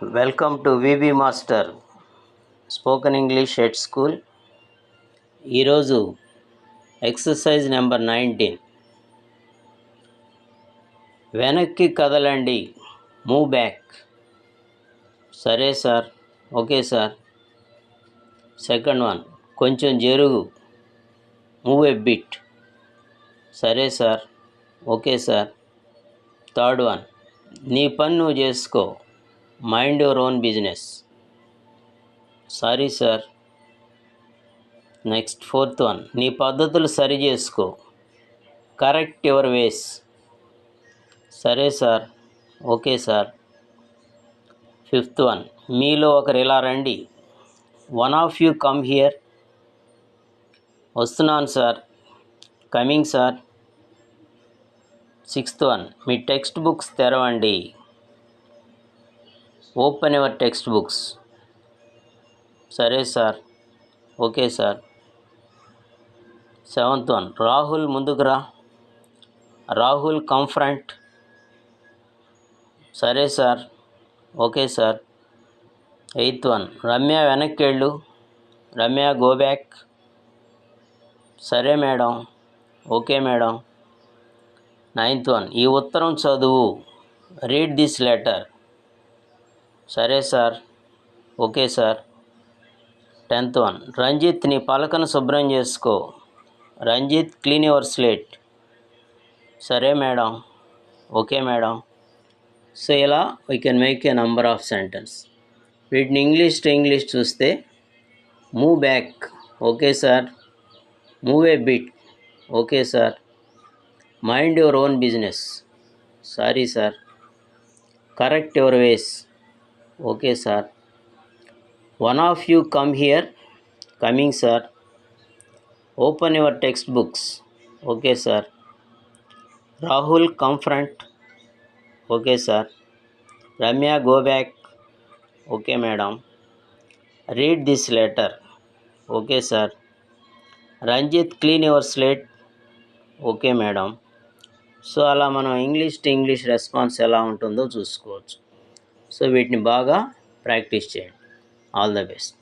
Welcome to VB Master Spoken English at School. ఈరోజు exercise number 19. వెనక్కి కదలండి, move back. సరే sir, okay sir. Second one, కొంచెం జరుగు, మూవ్ ఎ బిట్. సరే sir, okay sir. Third one, నీ పని నువ్వు చేసుకో, mind your own business. Sorry sir. Next fourth one, నీ పద్ధతులు సరి చేసుకో, కరెక్ట్ యువర్ వేస్. సరే sir, okay sir. Fifth one, మీలో ఒకరు ఇలా రండి, one of you come here. వస్తున్నాను sir, coming sir. Sixth one, మీ టెక్స్ట్ బుక్స్ తెరవండి, ఓపెన్ యువర్ టెక్స్ట్ బుక్స్. సరే sir, okay sir. Seventh one, Rahul ముందుకు రా, రాహుల్ కమ్ ఫ్రంట్. సరే sir, okay sir. Eighth one, Ramya వెనక్కి వెళ్ళు, రమ్య గో బ్యాక్. సరే madam, okay madam. Ninth one, ఈ ఉత్తరం చదువు, రీడ్ దిస్ లెటర్. సరే sir, okay sir. 10th one, Ranjith నీ పలకను శుభ్రం చేసుకో, రంజిత్ క్లీన్ యువర్ స్లేట్. సరే మేడం, ఓకే మేడం. సో ఇలా we can make a number of sentence. వీటిని ఇంగ్లీష్ టు ఇంగ్లీష్ చూస్తే, move back, okay sir. Move a bit, okay sir. Mind your own business, sorry sir. Correct your ways, okay sir. One of you come here, coming sir. Open your text books, okay sir. Rahul come front, okay sir. Ramya go back, okay madam. Read this letter, okay sir. Ranjith clean your slate, okay madam. So అలా మనం English to English response ఎలా ఉంటుందో చూసుకోవచ్చు. So వీటిని బాగా practice చేయండి. All the best.